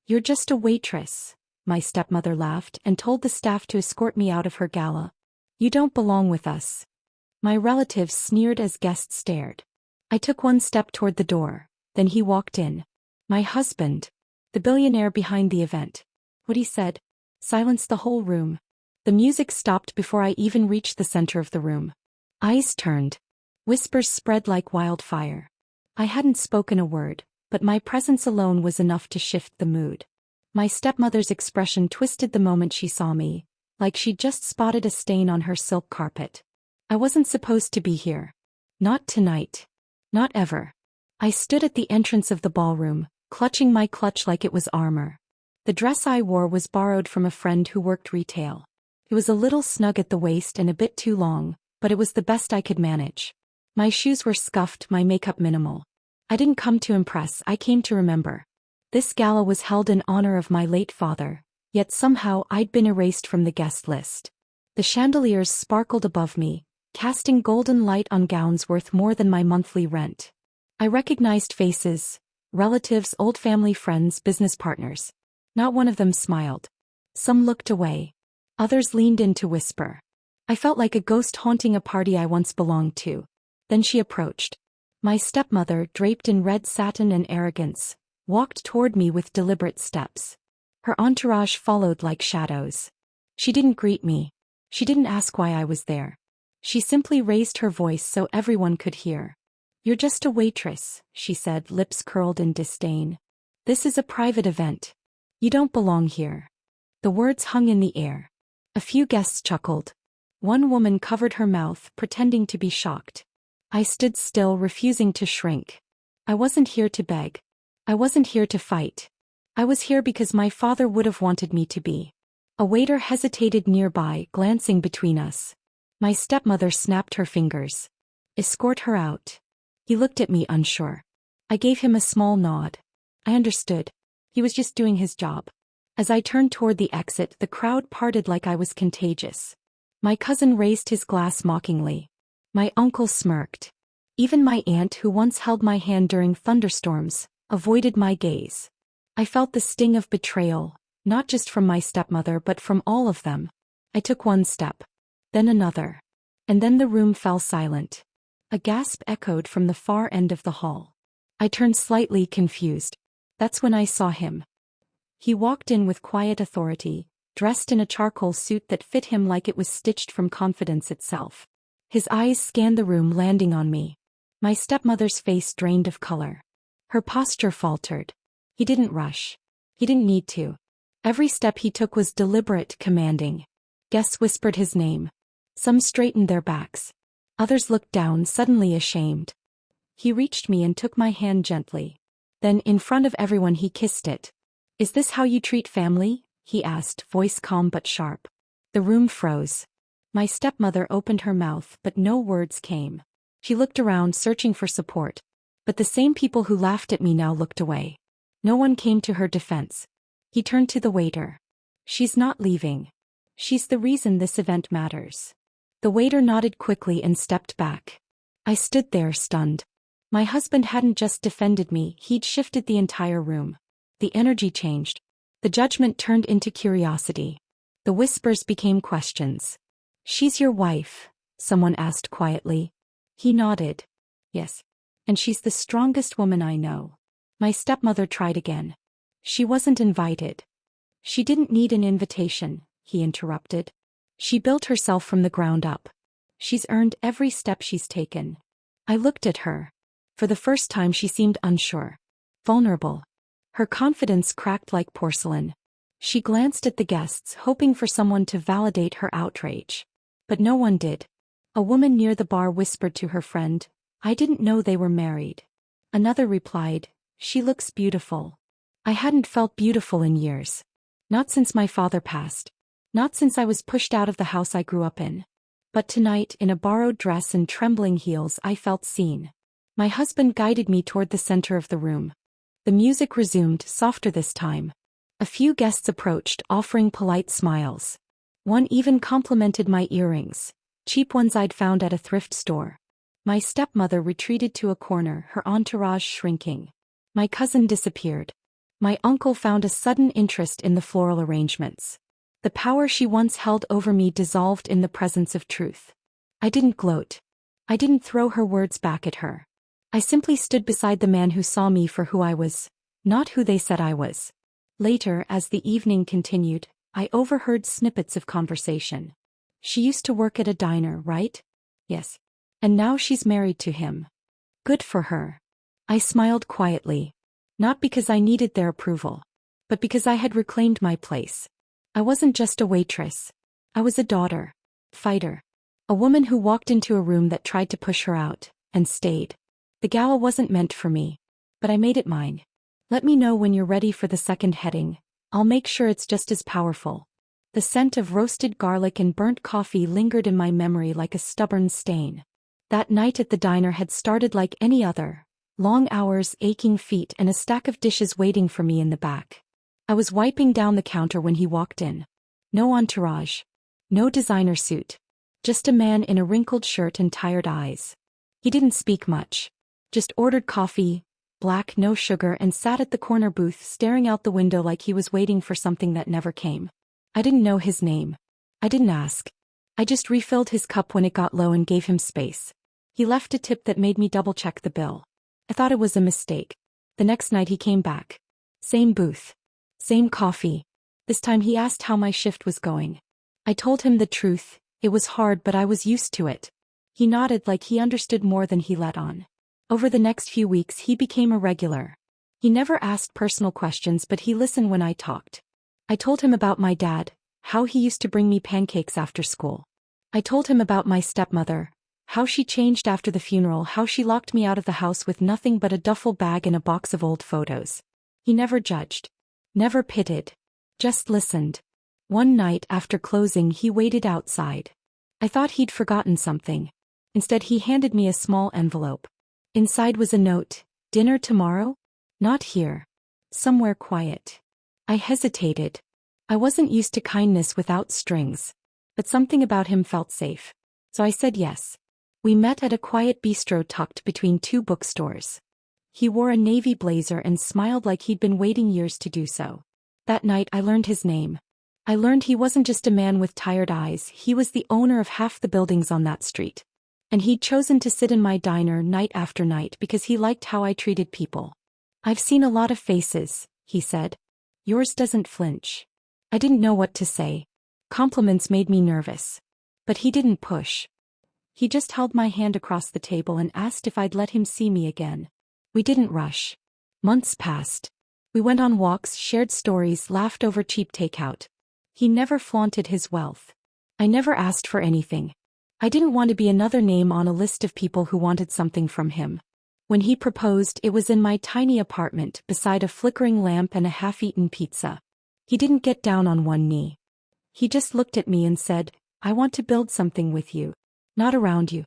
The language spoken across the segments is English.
You're just a waitress. My stepmother laughed and told the staff to escort me out of her gala. You don't belong with us. My relatives sneered as guests stared. I took one step toward the door, then he walked in. My husband, the billionaire behind the event. What he said silenced the whole room. The music stopped before I even reached the center of the room. Eyes turned. Whispers spread like wildfire. I hadn't spoken a word, but my presence alone was enough to shift the mood. My stepmother's expression twisted the moment she saw me, like she'd just spotted a stain on her silk carpet. I wasn't supposed to be here. Not tonight. Not ever. I stood at the entrance of the ballroom, clutching my clutch like it was armor. The dress I wore was borrowed from a friend who worked retail. It was a little snug at the waist and a bit too long, but it was the best I could manage. My shoes were scuffed, my makeup minimal. I didn't come to impress, I came to remember. This gala was held in honor of my late father, yet somehow I'd been erased from the guest list. The chandeliers sparkled above me, casting golden light on gowns worth more than my monthly rent. I recognized faces, relatives, old family friends, business partners. Not one of them smiled. Some looked away. Others leaned in to whisper. I felt like a ghost haunting a party I once belonged to. Then she approached. My stepmother, draped in red satin and arrogance, walked toward me with deliberate steps. Her entourage followed like shadows. She didn't greet me. She didn't ask why I was there. She simply raised her voice so everyone could hear. You're just a waitress, she said, lips curled in disdain. This is a private event. You don't belong here. The words hung in the air. A few guests chuckled. One woman covered her mouth, pretending to be shocked. I stood still, refusing to shrink. I wasn't here to beg. I wasn't here to fight. I was here because my father would have wanted me to be. A waiter hesitated nearby, glancing between us. My stepmother snapped her fingers. Escort her out. He looked at me unsure. I gave him a small nod. I understood. He was just doing his job. As I turned toward the exit, the crowd parted like I was contagious. My cousin raised his glass mockingly. My uncle smirked. Even my aunt, who once held my hand during thunderstorms, avoided my gaze. I felt the sting of betrayal, not just from my stepmother but from all of them. I took one step. Then another. And then the room fell silent. A gasp echoed from the far end of the hall. I turned slightly confused. That's when I saw him. He walked in with quiet authority, dressed in a charcoal suit that fit him like it was stitched from confidence itself. His eyes scanned the room, landing on me. My stepmother's face drained of color. Her posture faltered. He didn't rush. He didn't need to. Every step he took was deliberate, commanding. Guests whispered his name. Some straightened their backs. Others looked down, suddenly ashamed. He reached me and took my hand gently. Then, in front of everyone, he kissed it. Is this how you treat family? He asked, voice calm but sharp. The room froze. My stepmother opened her mouth, but no words came. She looked around, searching for support. But the same people who laughed at me now looked away. No one came to her defense. He turned to the waiter. She's not leaving. She's the reason this event matters. The waiter nodded quickly and stepped back. I stood there, stunned. My husband hadn't just defended me, he'd shifted the entire room. The energy changed. The judgment turned into curiosity. The whispers became questions. She's your wife? Someone asked quietly. He nodded. Yes. And she's the strongest woman I know. My stepmother tried again. She wasn't invited. She didn't need an invitation, he interrupted. She built herself from the ground up. She's earned every step she's taken. I looked at her. For the first time she seemed unsure. Vulnerable. Her confidence cracked like porcelain. She glanced at the guests, hoping for someone to validate her outrage. But no one did. A woman near the bar whispered to her friend, I didn't know they were married. Another replied, she looks beautiful. I hadn't felt beautiful in years. Not since my father passed. Not since I was pushed out of the house I grew up in. But tonight, in a borrowed dress and trembling heels, I felt seen. My husband guided me toward the center of the room. The music resumed, softer this time. A few guests approached, offering polite smiles. One even complimented my earrings, cheap ones I'd found at a thrift store. My stepmother retreated to a corner, her entourage shrinking. My cousin disappeared. My uncle found a sudden interest in the floral arrangements. The power she once held over me dissolved in the presence of truth. I didn't gloat. I didn't throw her words back at her. I simply stood beside the man who saw me for who I was, not who they said I was. Later, as the evening continued, I overheard snippets of conversation. She used to work at a diner, right? Yes. And now she's married to him. Good for her. I smiled quietly. Not because I needed their approval, but because I had reclaimed my place. I wasn't just a waitress. I was a daughter. Fighter. A woman who walked into a room that tried to push her out, and stayed. The gala wasn't meant for me, but I made it mine. Let me know when you're ready for the second heading. I'll make sure it's just as powerful. The scent of roasted garlic and burnt coffee lingered in my memory like a stubborn stain. That night at the diner had started like any other. Long hours, aching feet, and a stack of dishes waiting for me in the back. I was wiping down the counter when he walked in. No entourage. No designer suit. Just a man in a wrinkled shirt and tired eyes. He didn't speak much. Just ordered coffee, black, no sugar, and sat at the corner booth staring out the window like he was waiting for something that never came. I didn't know his name. I didn't ask. I just refilled his cup when it got low and gave him space. He left a tip that made me double-check the bill. I thought it was a mistake. The next night he came back. Same booth. Same coffee. This time he asked how my shift was going. I told him the truth. It was hard, but I was used to it. He nodded like he understood more than he let on. Over the next few weeks he became a regular. He never asked personal questions, but he listened when I talked. I told him about my dad, how he used to bring me pancakes after school. I told him about my stepmother, how she changed after the funeral, how she locked me out of the house with nothing but a duffel bag and a box of old photos. He never judged. Never pitted. Just listened. One night after closing he waited outside. I thought he'd forgotten something. Instead he handed me a small envelope. Inside was a note. Dinner tomorrow? Not here. Somewhere quiet. I hesitated. I wasn't used to kindness without strings. But something about him felt safe. So I said yes. We met at a quiet bistro tucked between two bookstores. He wore a navy blazer and smiled like he'd been waiting years to do so. That night I learned his name. I learned he wasn't just a man with tired eyes, he was the owner of half the buildings on that street. And he'd chosen to sit in my diner night after night because he liked how I treated people. I've seen a lot of faces, he said. Yours doesn't flinch. I didn't know what to say. Compliments made me nervous. But he didn't push. He just held my hand across the table and asked if I'd let him see me again. We didn't rush. Months passed. We went on walks, shared stories, laughed over cheap takeout. He never flaunted his wealth. I never asked for anything. I didn't want to be another name on a list of people who wanted something from him. When he proposed, it was in my tiny apartment beside a flickering lamp and a half-eaten pizza. He didn't get down on one knee. He just looked at me and said, I want to build something with you. Not around you.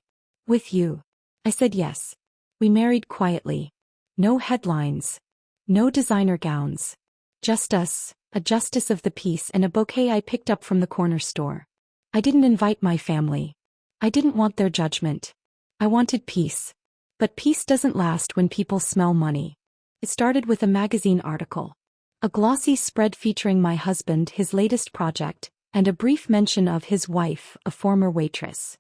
With you. I said yes. We married quietly. No headlines. No designer gowns. Just us, a justice of the peace and a bouquet I picked up from the corner store. I didn't invite my family. I didn't want their judgment. I wanted peace. But peace doesn't last when people smell money. It started with a magazine article. A glossy spread featuring my husband, his latest project, and a brief mention of his wife, a former waitress.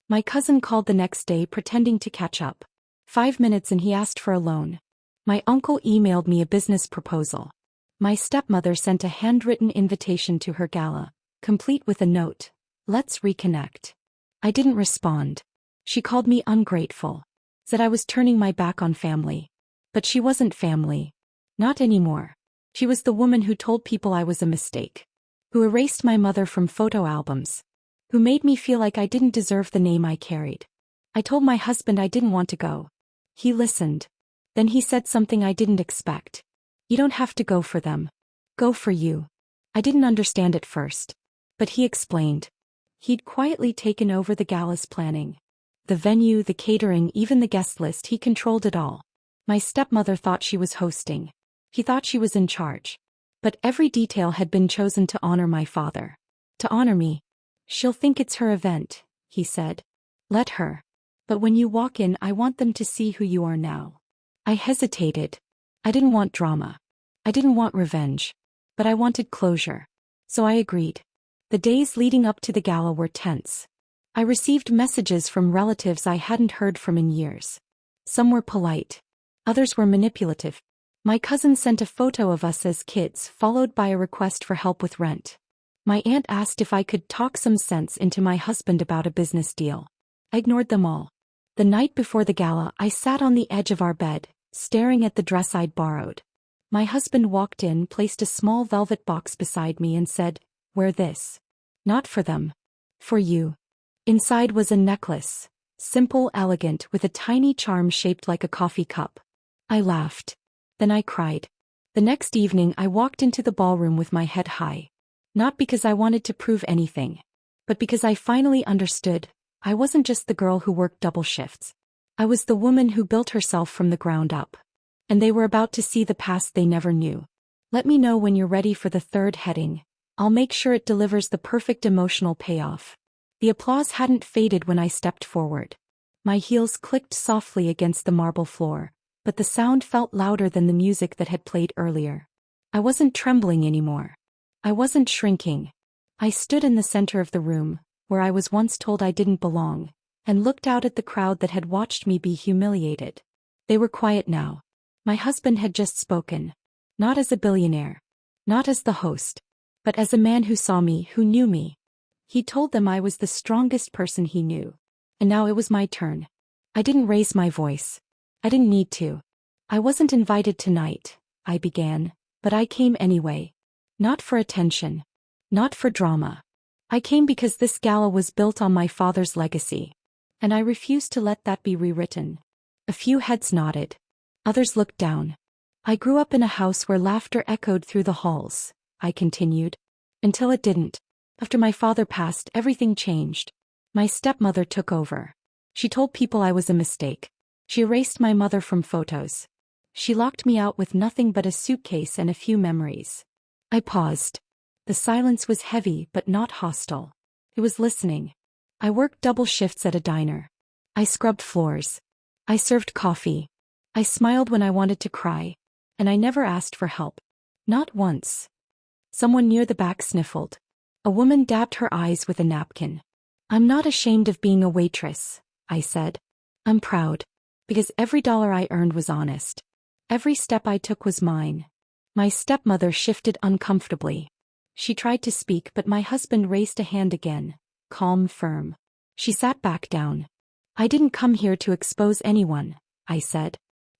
My cousin called the next day pretending to catch up. 5 minutes and he asked for a loan. My uncle emailed me a business proposal. My stepmother sent a handwritten invitation to her gala, complete with a note, let's reconnect. I didn't respond. She called me ungrateful. Said I was turning my back on family. But she wasn't family. Not anymore. She was the woman who told people I was a mistake. Who erased my mother from photo albums. Who made me feel like I didn't deserve the name I carried. I told my husband I didn't want to go. He listened. Then he said something I didn't expect. You don't have to go for them. Go for you. I didn't understand at first. But he explained. He'd quietly taken over the gala's planning. The venue, the catering, even the guest list, he controlled it all. My stepmother thought she was hosting. He thought she was in charge. But every detail had been chosen to honor my father. To honor me. She'll think it's her event, he said. Let her. But when you walk in, I want them to see who you are now. I hesitated. I didn't want drama. I didn't want revenge. But I wanted closure. So I agreed. The days leading up to the gala were tense. I received messages from relatives I hadn't heard from in years. Some were polite. Others were manipulative. My cousin sent a photo of us as kids, followed by a request for help with rent. My aunt asked if I could talk some sense into my husband about a business deal. I ignored them all. The night before the gala, I sat on the edge of our bed, staring at the dress I'd borrowed. My husband walked in, placed a small velvet box beside me and said, "Wear this. Not for them. For you." Inside was a necklace. Simple, elegant, with a tiny charm shaped like a coffee cup. I laughed. Then I cried. The next evening I walked into the ballroom with my head high. Not because I wanted to prove anything, but because I finally understood. I wasn't just the girl who worked double shifts. I was the woman who built herself from the ground up. And they were about to see the past they never knew. Let me know when you're ready for the third heading. I'll make sure it delivers the perfect emotional payoff. The applause hadn't faded when I stepped forward. My heels clicked softly against the marble floor, but the sound felt louder than the music that had played earlier. I wasn't trembling anymore. I wasn't shrinking. I stood in the center of the room, where I was once told I didn't belong, and looked out at the crowd that had watched me be humiliated. They were quiet now. My husband had just spoken. Not as a billionaire. Not as the host. But as a man who saw me, who knew me. He told them I was the strongest person he knew. And now it was my turn. I didn't raise my voice. I didn't need to. I wasn't invited tonight, I began, but I came anyway. Not for attention. Not for drama. I came because this gala was built on my father's legacy. And I refused to let that be rewritten. A few heads nodded. Others looked down. I grew up in a house where laughter echoed through the halls, I continued. Until it didn't. After my father passed, everything changed. My stepmother took over. She told people I was a mistake. She erased my mother from photos. She locked me out with nothing but a suitcase and a few memories. I paused. The silence was heavy but not hostile. It was listening. I worked double shifts at a diner. I scrubbed floors. I served coffee. I smiled when I wanted to cry. And I never asked for help. Not once. Someone near the back sniffled. A woman dabbed her eyes with a napkin. "I'm not ashamed of being a waitress," I said. "I'm proud. Because every dollar I earned was honest. Every step I took was mine." My stepmother shifted uncomfortably. She tried to speak, but my husband raised a hand again, calm, firm. She sat back down. "I didn't come here to expose anyone," I said.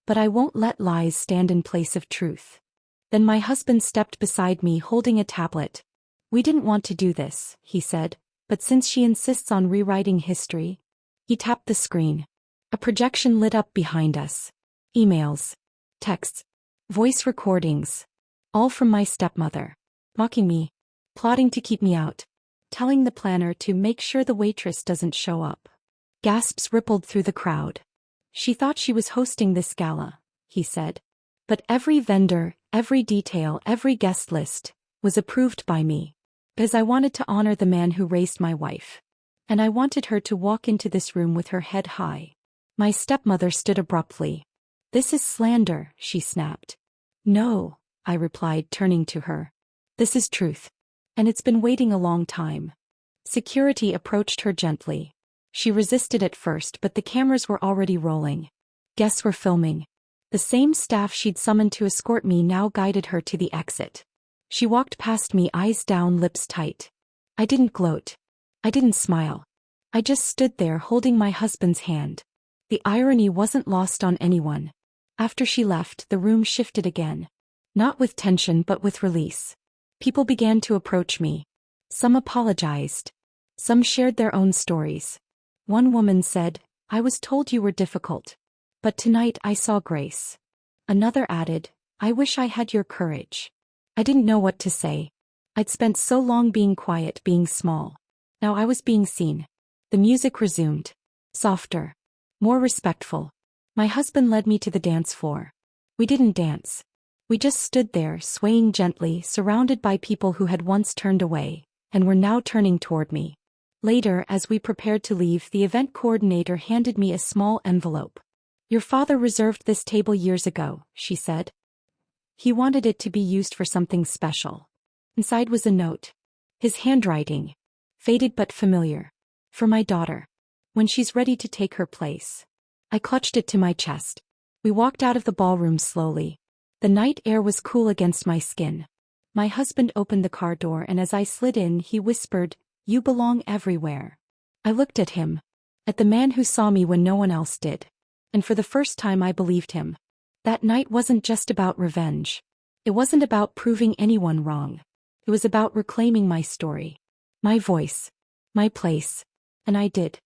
"But I won't let lies stand in place of truth." Then my husband stepped beside me holding a tablet. "We didn't want to do this," he said, "but since she insists on rewriting history." He tapped the screen. A projection lit up behind us. Emails. Texts. Voice recordings. All from my stepmother. Mocking me. Plotting to keep me out. Telling the planner to make sure the waitress doesn't show up. Gasps rippled through the crowd. "She thought she was hosting this gala," he said. "But every vendor, every detail, every guest list was approved by me. Because I wanted to honor the man who raised my wife. And I wanted her to walk into this room with her head high." My stepmother stood abruptly. "This is slander," she snapped. "No," I replied, turning to her. "This is truth. And it's been waiting a long time." Security approached her gently. She resisted at first, but the cameras were already rolling. Guests were filming. The same staff she'd summoned to escort me now guided her to the exit. She walked past me, eyes down, lips tight. I didn't gloat. I didn't smile. I just stood there holding my husband's hand. The irony wasn't lost on anyone. After she left, the room shifted again. Not with tension but with release. People began to approach me. Some apologized. Some shared their own stories. One woman said, "I was told you were difficult. But tonight I saw grace." Another added, "I wish I had your courage." I didn't know what to say. I'd spent so long being quiet, being small. Now I was being seen. The music resumed. Softer. More respectful. My husband led me to the dance floor. We didn't dance. We just stood there, swaying gently, surrounded by people who had once turned away, and were now turning toward me. Later, as we prepared to leave, the event coordinator handed me a small envelope. "Your father reserved this table years ago," she said. He wanted it to be used for something special. Inside was a note. His handwriting. Faded but familiar. For my daughter. When she's ready to take her place. I clutched it to my chest. We walked out of the ballroom slowly. The night air was cool against my skin. My husband opened the car door and as I slid in he whispered, "You belong everywhere." I looked at him. At the man who saw me when no one else did. And for the first time I believed him. That night wasn't just about revenge. It wasn't about proving anyone wrong. It was about reclaiming my story. My voice. My place. And I did.